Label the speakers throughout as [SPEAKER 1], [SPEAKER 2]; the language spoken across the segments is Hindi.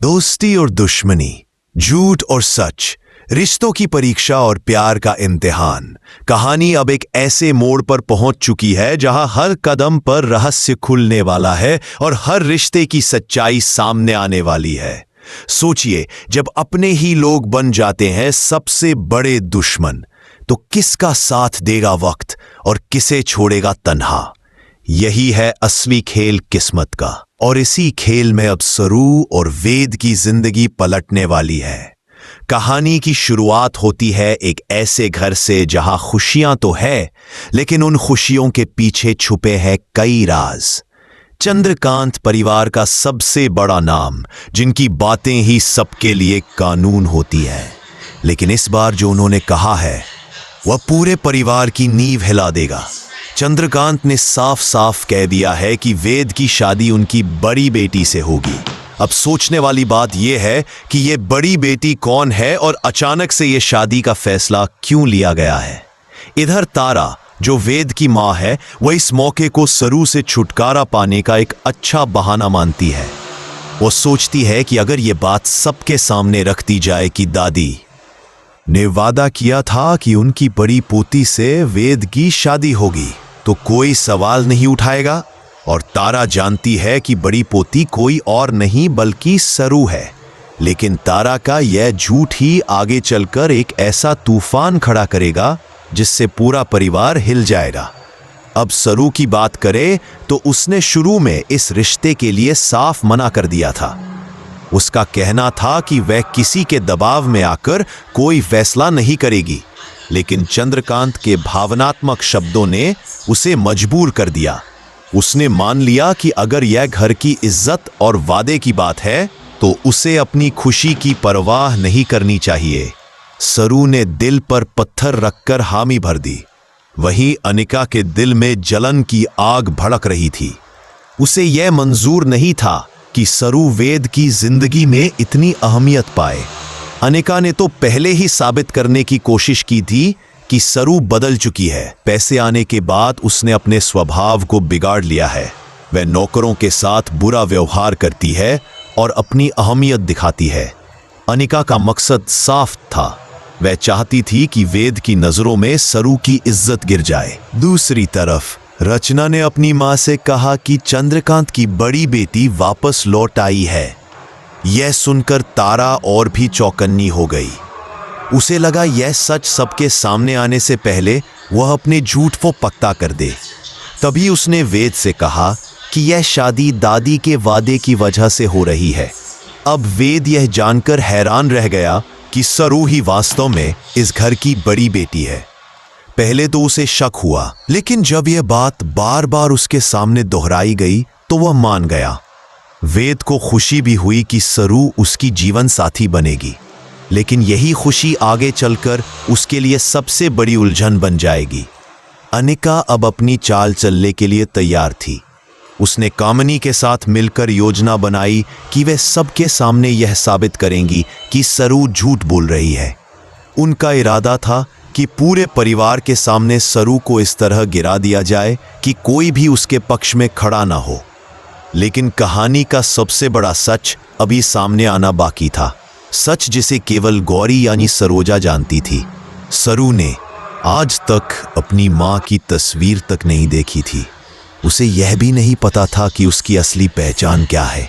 [SPEAKER 1] दोस्ती और दुश्मनी, झूठ और सच, रिश्तों की परीक्षा और प्यार का इम्तिहान। कहानी अब एक ऐसे मोड़ पर पहुंच चुकी है जहां हर कदम पर रहस्य खुलने वाला है और हर रिश्ते की सच्चाई सामने आने वाली है। सोचिए, जब अपने ही लोग बन जाते हैं सबसे बड़े दुश्मन, तो किसका साथ देगा वक्त और किसे छोड़ेगा तन्हा। यही है असली खेल किस्मत का, और इसी खेल में अब सरू और वेद की जिंदगी पलटने वाली है। कहानी की शुरुआत होती है एक ऐसे घर से जहां खुशियां तो है, लेकिन उन खुशियों के पीछे छुपे हैं कई राज। चंद्रकांत परिवार का सबसे बड़ा नाम, जिनकी बातें ही सबके लिए कानून होती हैं। लेकिन इस बार जो उन्होंने कहा है वह पूरे परिवार की नींव हिला देगा। चंद्रकांत ने साफ साफ कह दिया है कि वेद की शादी उनकी बड़ी बेटी से होगी। अब सोचने वाली बात यह है कि यह बड़ी बेटी कौन है और अचानक से यह शादी का फैसला क्यों लिया गया है। इधर तारा, जो वेद की मां है, वह इस मौके को सरू से छुटकारा पाने का एक अच्छा बहाना मानती है। वो सोचती है कि अगर यह बात सबके सामने रख दी जाए कि दादी ने वादा किया था कि उनकी बड़ी पोती से वेद की शादी होगी, तो कोई सवाल नहीं उठाएगा। और तारा जानती है कि बड़ी पोती कोई और नहीं बल्कि सरू है। लेकिन तारा का यह झूठ ही आगे चलकर एक ऐसा तूफान खड़ा करेगा जिससे पूरा परिवार हिल जाएगा। अब सरू की बात करें तो उसने शुरू में इस रिश्ते के लिए साफ मना कर दिया था। उसका कहना था कि वह किसी के दबाव में आकर कोई फैसला नहीं करेगी। लेकिन चंद्रकांत के भावनात्मक शब्दों ने उसे मजबूर कर दिया। उसने मान लिया कि अगर यह घर की इज्जत और वादे की बात है तो उसे अपनी खुशी की परवाह नहीं करनी चाहिए। सरू ने दिल पर पत्थर रखकर हामी भर दी। वहीं अनिका के दिल में जलन की आग भड़क रही थी। उसे यह मंजूर नहीं था कि सरू वेद की जिंदगी में इतनी अहमियत पाए। अनिका ने तो पहले ही साबित करने की कोशिश की थी कि सरू बदल चुकी है। पैसे आने के बाद उसने अपने स्वभाव को बिगाड़ लिया है। वह नौकरों के साथ बुरा व्यवहार करती है और अपनी अहमियत दिखाती है। अनिका का मकसद साफ था। वह चाहती थी कि वेद की नजरों में सरू की इज्जत गिर जाए। दूसरी तरफ रचना ने अपनी मां से कहा कि चंद्रकांत की बड़ी बेटी वापस लौट आई है। यह सुनकर तारा और भी चौकन्नी हो गई। उसे लगा यह सच सबके सामने आने से पहले वह अपने झूठ को पक्का कर दे। तभी उसने वेद से कहा कि यह शादी दादी के वादे की वजह से हो रही है। अब वेद यह जानकर हैरान रह गया कि सरू ही वास्तव में इस घर की बड़ी बेटी है। पहले तो उसे शक हुआ, लेकिन जब यह बात बार बार उसके सामने दोहराई गई तो वह मान गया। वेद को खुशी भी हुई कि सरू उसकी जीवन साथी बनेगी, लेकिन यही खुशी आगे चलकर उसके लिए सबसे बड़ी उलझन बन जाएगी। अनिका अब अपनी चाल चलने के लिए तैयार थी। उसने कामिनी के साथ मिलकर योजना बनाई कि वे सबके सामने यह साबित करेंगी कि सरू झूठ बोल रही है। उनका इरादा था कि पूरे परिवार के सामने सरू को इस तरह गिरा दिया जाए कि कोई भी उसके पक्ष में खड़ा ना हो। लेकिन कहानी का सबसे बड़ा सच अभी सामने आना बाकी था। सच जिसे केवल गौरी यानी सरोजा जानती थी। सरू ने आज तक अपनी मां की तस्वीर तक नहीं देखी थी। उसे यह भी नहीं पता था कि उसकी असली पहचान क्या है।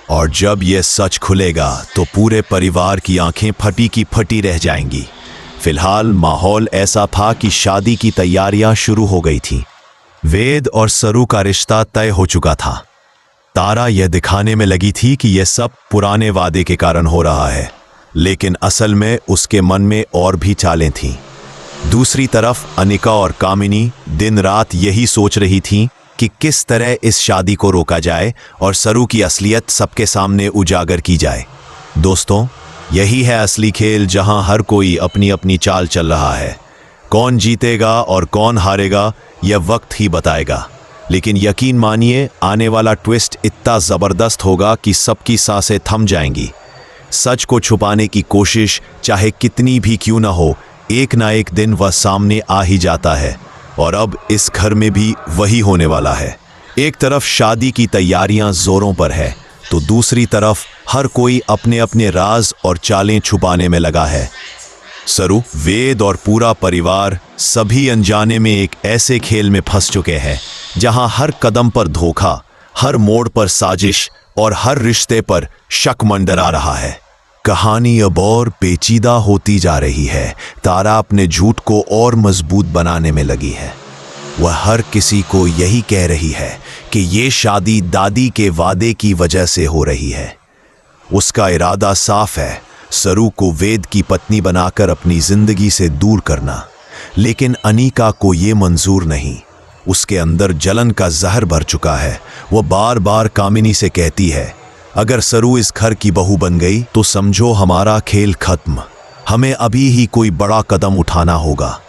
[SPEAKER 1] और जब यह सच खुलेगा तो पूरे परिवार की आंखें फटी की फटी रह जाएंगी। फिलहाल माहौल ऐसा था कि शादी की तैयारियां शुरू हो गई थी। वेद और सरू का रिश्ता तय हो चुका था। तारा यह दिखाने में लगी थी कि यह सब पुराने वादे के कारण हो रहा है, लेकिन असल में उसके मन में और भी चालें थीं। दूसरी तरफ अनिका और कामिनी दिन रात यही सोच रही थीं कि किस तरह इस शादी को रोका जाए और सरू की असलियत सबके सामने उजागर की जाए। दोस्तों, यही है असली खेल, जहां हर कोई अपनी अपनी चाल चल रहा है। कौन जीतेगा और कौन हारेगा यह वक्त ही बताएगा। लेकिन यकीन मानिए, आने वाला ट्विस्ट इतना ज़बरदस्त होगा कि सबकी सांसें थम जाएंगी। सच को छुपाने की कोशिश चाहे कितनी भी क्यों ना हो, एक ना एक दिन वह सामने आ ही जाता है। और अब इस घर में भी वही होने वाला है। एक तरफ शादी की तैयारियां जोरों पर है, तो दूसरी तरफ हर कोई अपने अपने राज और चालें छुपाने में लगा है। सरू, वेद और पूरा परिवार सभी अनजाने में एक ऐसे खेल में फंस चुके हैं जहां हर कदम पर धोखा, हर मोड़ पर साजिश और हर रिश्ते पर शक मंडरा रहा है। कहानी अब और पेचीदा होती जा रही है। तारा अपने झूठ को और मजबूत बनाने में लगी है। वह हर किसी को यही कह रही है कि ये शादी दादी के वादे की वजह से हो रही है। उसका इरादा साफ है, सरू को वेद की पत्नी बनाकर अपनी जिंदगी से दूर करना। लेकिन अनीका को ये मंजूर नहीं। उसके अंदर जलन का जहर भर चुका है। वह बार बार कामिनी से कहती है, अगर सरू इस घर की बहू बन गई तो समझो हमारा खेल खत्म। हमें अभी ही कोई बड़ा कदम उठाना होगा।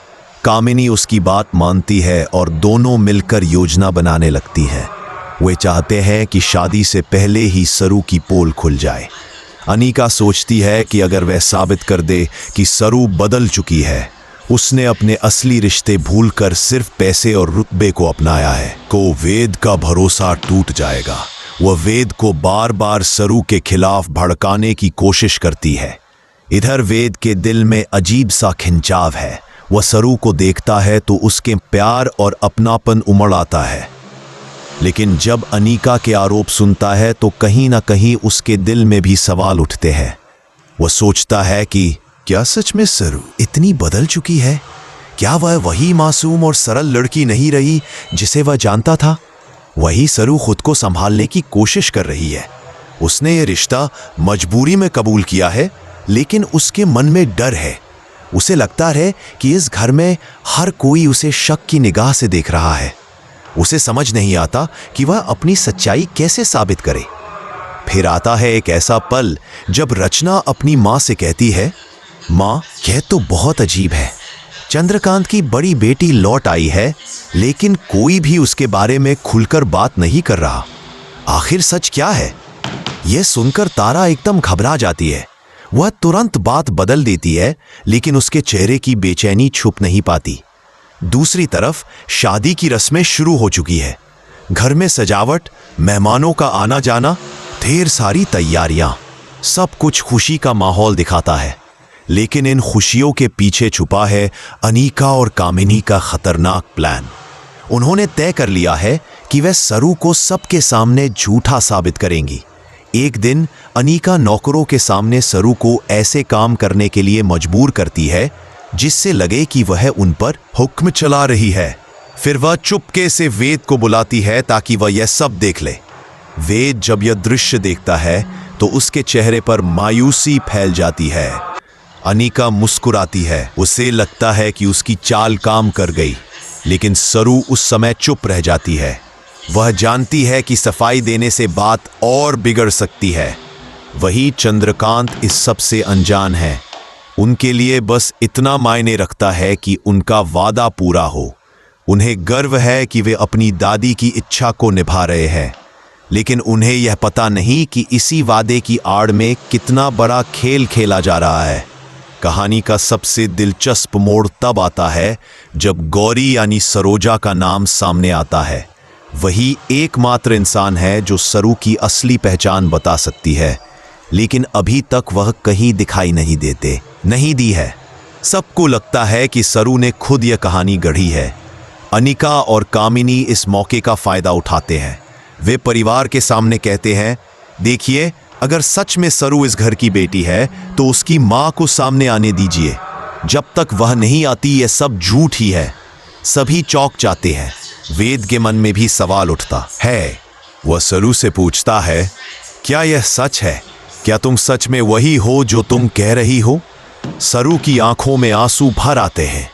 [SPEAKER 1] कामिनी उसकी बात मानती है और दोनों मिलकर योजना बनाने लगती हैं। वे चाहते हैं कि शादी से पहले ही सरू की पोल खुल जाए। अनीका सोचती है कि अगर वह साबित कर दे कि सरू बदल चुकी है, उसने अपने असली रिश्ते भूलकर सिर्फ पैसे और रुतबे को अपनाया है, तो वेद का भरोसा टूट जाएगा। वह वेद को बार बार सरू के खिलाफ भड़काने की कोशिश करती है। इधर वेद के दिल में अजीब सा खिंचाव है। वह सरू को देखता है तो उसके प्यार और अपनापन उमड़ आता है। लेकिन जब अनीका के आरोप सुनता है तो कहीं ना कहीं उसके दिल में भी सवाल उठते हैं। वह सोचता है कि क्या सच में सरू इतनी बदल चुकी है? क्या वह वही मासूम और सरल लड़की नहीं रही जिसे वह जानता था? वही सरू खुद को संभालने की कोशिश कर रही है। उसने ये रिश्ता मजबूरी में कबूल किया है, लेकिन उसके मन में डर है। उसे लगता है कि इस घर में हर कोई उसे शक की निगाह से देख रहा है। उसे समझ नहीं आता कि वह अपनी सच्चाई कैसे साबित करे। फिर आता है एक ऐसा पल जब रचना अपनी माँ से कहती है, माँ, यह तो बहुत अजीब है। चंद्रकांत की बड़ी बेटी लौट आई है, लेकिन कोई भी उसके बारे में खुलकर बात नहीं कर रहा। आखिर सच क्या है? यह सुनकर तारा एकदम घबरा जाती है। वह तुरंत बात बदल देती है, लेकिन उसके चेहरे की बेचैनी छुप नहीं पाती। दूसरी तरफ शादी की रस्में शुरू हो चुकी है। घर में सजावट, मेहमानों का आना जाना, ढेर सारी तैयारियां, सब कुछ खुशी का माहौल दिखाता है। लेकिन इन खुशियों के पीछे छुपा है अनीका और कामिनी का खतरनाक प्लान। उन्होंने तय कर लिया है कि वह सरू को सबके सामने झूठा साबित करेंगी। एक दिन अनीका नौकरों के सामने सरू को ऐसे काम करने के लिए मजबूर करती है जिससे लगे कि वह उन पर हुक्म चला रही है। फिर वह चुपके से वेद को बुलाती है ताकि वह यह सब देख ले। वेद जब यह दृश्य देखता है तो उसके चेहरे पर मायूसी फैल जाती है। अनीका मुस्कुराती है। उसे लगता है कि उसकी चाल काम कर गई, लेकिन सरू उस समय चुप रह जाती है। वह जानती है कि सफाई देने से बात और बिगड़ सकती है। वही चंद्रकांत इस सब से अनजान है। उनके लिए बस इतना मायने रखता है कि उनका वादा पूरा हो। उन्हें गर्व है कि वे अपनी दादी की इच्छा को निभा रहे हैं, लेकिन उन्हें यह पता नहीं कि इसी वादे की आड़ में कितना बड़ा खेल खेला जा रहा है। कहानी का सबसे दिलचस्प मोड़ तब आता है जब गौरी यानी सरोजा का नाम सामने आता है। वही एकमात्र इंसान है जो सरू की असली पहचान बता सकती है, लेकिन अभी तक वह कहीं दिखाई नहीं दी है। सबको लगता है कि सरू ने खुद यह कहानी गढ़ी है। अनीका और कामिनी इस मौके का फायदा उठाते हैं। वे परिवार के सामने कहते हैं, देखिए, अगर सच में सरू इस घर की बेटी है तो उसकी माँ को सामने आने दीजिए। जब तक वह नहीं आती यह सब झूठ ही है। सभी चौंक जाते हैं। वेद के मन में भी सवाल उठता है। वह सरू से पूछता है, क्या यह सच है? क्या तुम सच में वही हो जो तुम कह रही हो? सरू की आंखों में आंसू भर आते हैं।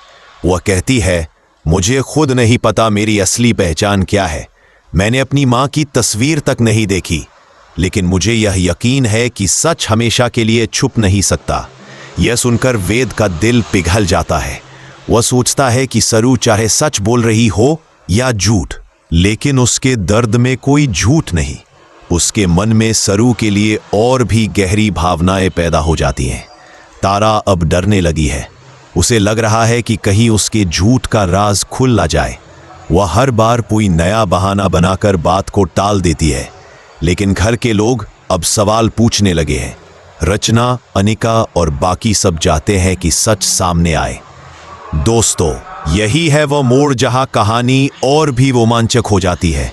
[SPEAKER 1] वह कहती है, मुझे खुद नहीं पता मेरी असली पहचान क्या है। मैंने अपनी माँ की तस्वीर तक नहीं देखी, लेकिन मुझे यह यकीन है कि सच हमेशा के लिए छुप नहीं सकता। यह सुनकर वेद का दिल पिघल जाता है। वह सोचता है कि सरू चाहे सच बोल रही हो या झूठ, लेकिन उसके दर्द में कोई झूठ नहीं। उसके मन में सरू के लिए और भी गहरी भावनाएं पैदा हो जाती हैं। तारा अब डरने लगी है। उसे लग रहा है कि कहीं उसके झूठ का राज खुल ना जाए। वह हर बार कोई नया बहाना बनाकर बात को टाल देती है, लेकिन घर के लोग अब सवाल पूछने लगे हैं। रचना, अनिका और बाकी सब चाहते हैं कि सच सामने आए। दोस्तों, यही है वह मोड़ जहां कहानी और भी रोमांचक हो जाती है।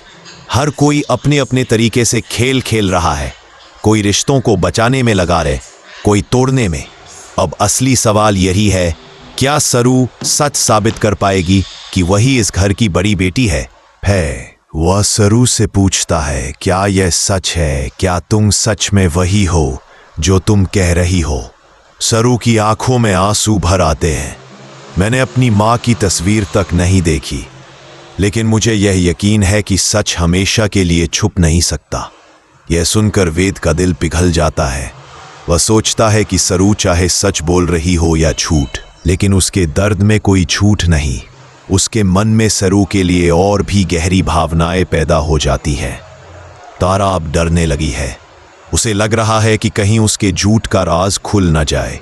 [SPEAKER 1] हर कोई अपने अपने तरीके से खेल खेल रहा है। कोई रिश्तों को बचाने में लगा रहे, कोई तोड़ने में। अब असली सवाल यही है, क्या सरू सच साबित कर पाएगी कि वही इस घर की बड़ी बेटी है? वह सरू से पूछता है, क्या यह सच है? क्या तुम सच में वही हो जो तुम कह रही हो? सरू की आंखों में आंसू भर आते हैं। मैंने अपनी माँ की तस्वीर तक नहीं देखी, लेकिन मुझे यह यकीन है कि सच हमेशा के लिए छुप नहीं सकता। यह सुनकर वेद का दिल पिघल जाता है। वह सोचता है कि सरू चाहे सच बोल रही हो या झूठ, लेकिन उसके दर्द में कोई झूठ नहीं। उसके मन में सरू के लिए और भी गहरी भावनाएं पैदा हो जाती हैं। तारा अब डरने लगी है। उसे लग रहा है कि कहीं उसके झूठ का राज खुल न जाए।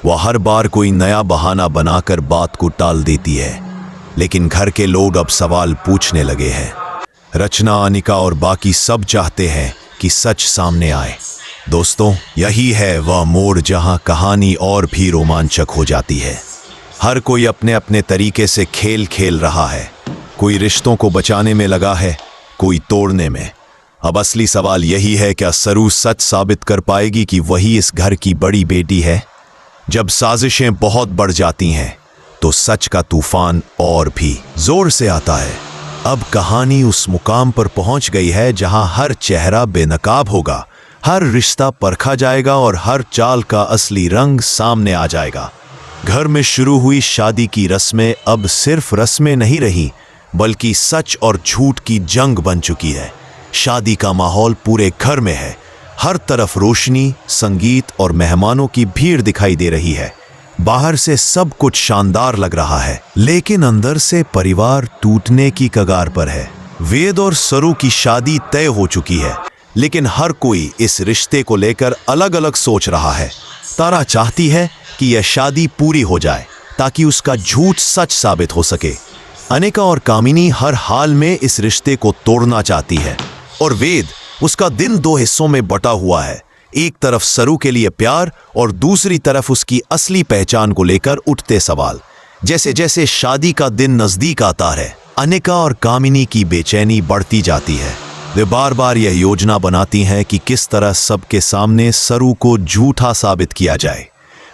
[SPEAKER 1] वह हर बार कोई नया बहाना बनाकर बात को टाल देती है, लेकिन घर के लोग अब सवाल पूछने लगे हैं। रचना, अनिका और बाकी सब चाहते हैं कि सच सामने आए। दोस्तों, यही है वह मोड़ जहां कहानी और भी रोमांचक हो जाती है। हर कोई अपने अपने तरीके से खेल खेल रहा है। कोई रिश्तों को बचाने में लगा है, कोई तोड़ने में। अब असली सवाल यही है, क्या सरू सच साबित कर पाएगी कि वही इस घर की बड़ी बेटी है? जब साजिशें बहुत बढ़ जाती हैं, तो सच का तूफान और भी जोर से आता है। अब कहानी उस मुकाम पर पहुंच गई है जहां हर चेहरा बेनकाब होगा, हर रिश्ता परखा जाएगा और हर चाल का असली रंग सामने आ जाएगा। घर में शुरू हुई शादी की रस्में अब सिर्फ रस्में नहीं रही, बल्कि सच और झूठ की जंग बन चुकी है। शादी का माहौल पूरे घर में है। हर तरफ रोशनी, संगीत और मेहमानों की भीड़ दिखाई दे रही है। बाहर से सब कुछ शानदार लग रहा है, लेकिन अंदर से परिवार टूटने की कगार पर है। वेद और सरू की शादी तय हो चुकी है, लेकिन हर कोई इस रिश्ते को लेकर अलग अलग सोच रहा है। तारा चाहती है कि यह शादी पूरी हो जाए ताकि उसका झूठ सच साबित हो सके। अनिका और कामिनी हर हाल में इस रिश्ते को तोड़ना चाहती है, और वेद, उसका दिन दो हिस्सों में बटा हुआ है। एक तरफ सरू के लिए प्यार और दूसरी तरफ उसकी असली पहचान को लेकर उठते सवाल। जैसे जैसे शादी का दिन नजदीक आता है, अनिका और कामिनी की बेचैनी बढ़ती जाती है। वे बार बार यह योजना बनाती हैं कि किस तरह सबके सामने सरू को झूठा साबित किया जाए।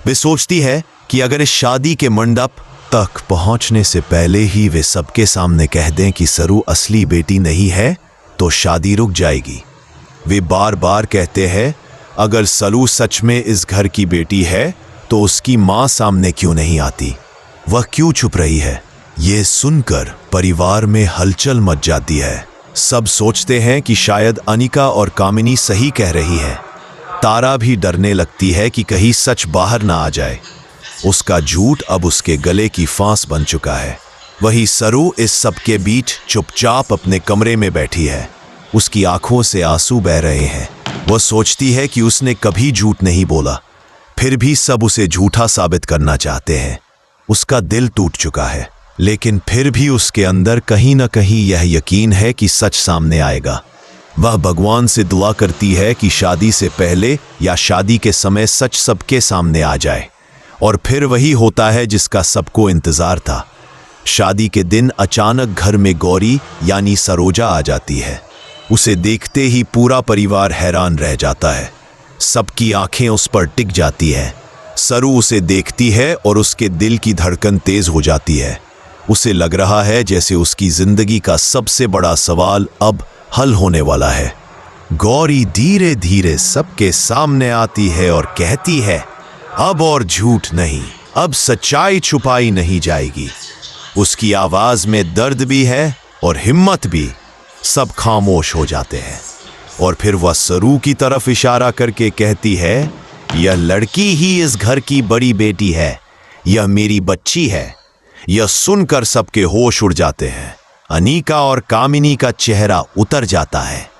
[SPEAKER 1] वे सोचती है कि अगर इस शादी के मंडप तक पहुंचने से पहले ही वे सबके सामने कह दें कि सरू असली बेटी नहीं है, तो शादी रुक जाएगी। वे बार बार कहते हैं, अगर सरू सच में इस घर की बेटी है, तो उसकी मां सामने क्यों नहीं आती? वह क्यों छुप रही है? ये सुनकर परिवार में हलचल मच जाती है। सब सोचते हैं कि शायद अनिका और कामिनी सही कह रही है। तारा भी डरने लगती है कि कहीं सच बाहर ना आ जाए। उसका झूठ अब उसके गले की फांस बन चुका है। वही सरू इस सब के बीच चुपचाप अपने कमरे में बैठी है। उसकी आंखों से आंसू बह रहे हैं। वह सोचती है कि उसने कभी झूठ नहीं बोला, फिर भी सब उसे झूठा साबित करना चाहते हैं। उसका दिल टूट चुका है, लेकिन फिर भी उसके अंदर कहीं ना कहीं यह यकीन है कि सच सामने आएगा। वह भगवान से दुआ करती है कि शादी से पहले या शादी के समय सच सबके सामने आ जाए। और फिर वही होता है जिसका सबको इंतजार था। शादी के दिन अचानक घर में गौरी यानी सरोजा आ जाती है। उसे देखते ही पूरा परिवार हैरान रह जाता है। सबकी आंखें उस पर टिक जाती हैं। सरू उसे देखती है और उसके दिल की धड़कन तेज हो जाती है। उसे लग रहा है जैसे उसकी जिंदगी का सबसे बड़ा सवाल अब हल होने वाला है। गौरी धीरे धीरे सबके सामने आती है और कहती है, अब और झूठ नहीं, अब सच्चाई छुपाई नहीं जाएगी। उसकी आवाज में दर्द भी है और हिम्मत भी। सब खामोश हो जाते हैं और फिर वह सरू की तरफ इशारा करके कहती है, यह लड़की ही इस घर की बड़ी बेटी है, यह मेरी बच्ची है। यह सुनकर सबके होश उड़ जाते हैं। अनिका और कामिनी का चेहरा उतर जाता है।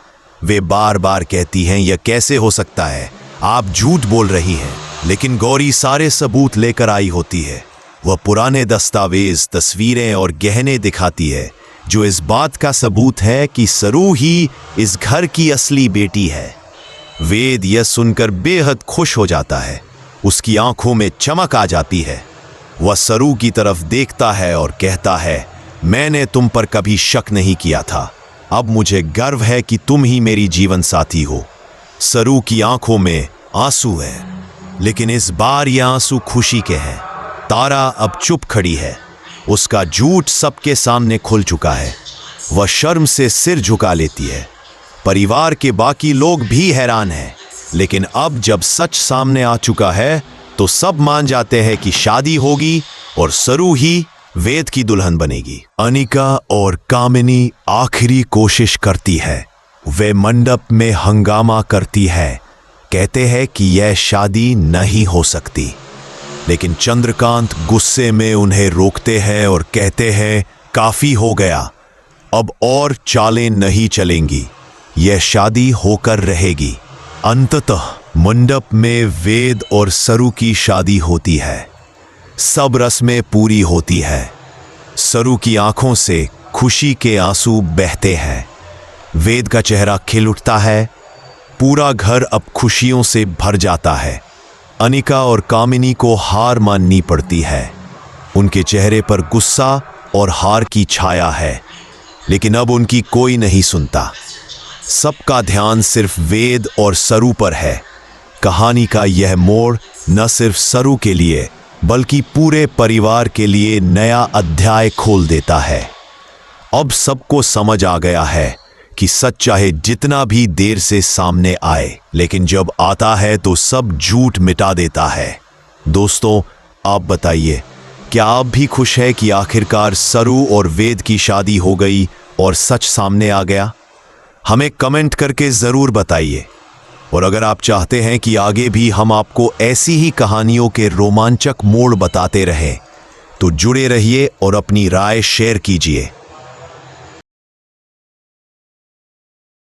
[SPEAKER 1] वे बार बार कहती हैं, यह कैसे हो सकता है, आप झूठ बोल रही हैं। लेकिन गौरी सारे सबूत लेकर आई होती है। वह पुराने दस्तावेज, तस्वीरें और गहने दिखाती है, जो इस बात का सबूत है कि सरू ही इस घर की असली बेटी है। वेद यह सुनकर बेहद खुश हो जाता है। उसकी आंखों में चमक आ जाती है। वह सरू की तरफ देखता है और कहता है, मैंने तुम पर कभी शक नहीं किया था। अब मुझे गर्व है कि तुम ही मेरी जीवन साथी हो। सरू की आंखों में आंसू है, लेकिन इस बार ये आंसू खुशी के हैं। तारा अब चुप खड़ी है। उसका झूठ सबके सामने खुल चुका है। वह शर्म से सिर झुका लेती है। परिवार के बाकी लोग भी हैरान हैं, लेकिन अब जब सच सामने आ चुका है तो सब मान जाते हैं कि शादी होगी और सरू ही वेद की दुल्हन बनेगी। अनिका और कामिनी आखिरी कोशिश करती है। वे मंडप में हंगामा करती है, कहते हैं कि यह शादी नहीं हो सकती। लेकिन चंद्रकांत गुस्से में उन्हें रोकते हैं और कहते हैं, काफी हो गया, अब और चालें नहीं चलेंगी, यह शादी होकर रहेगी। अंततः मंडप में वेद और सरू की शादी होती है। सब रस्में पूरी होती है। सरू की आंखों से खुशी के आंसू बहते हैं। वेद का चेहरा खिल उठता है। पूरा घर अब खुशियों से भर जाता है। अनिका और कामिनी को हार माननी पड़ती है। उनके चेहरे पर गुस्सा और हार की छाया है, लेकिन अब उनकी कोई नहीं सुनता। सबका ध्यान सिर्फ वेद और सरू पर है। कहानी का यह मोड़ न सिर्फ सरू के लिए बल्कि पूरे परिवार के लिए नया अध्याय खोल देता है। अब सबको समझ आ गया है कि सच चाहे जितना भी देर से सामने आए, लेकिन जब आता है तो सब झूठ मिटा देता है। दोस्तों, आप बताइए, क्या आप भी खुश हैं कि आखिरकार सरू और वेद की शादी हो गई और सच सामने आ गया? हमें कमेंट करके ज़रूर बताइए। और अगर आप चाहते हैं कि आगे भी हम आपको ऐसी ही कहानियों के रोमांचक मोड़ बताते रहें, तो जुड़े रहिए और अपनी राय शेयर कीजिए।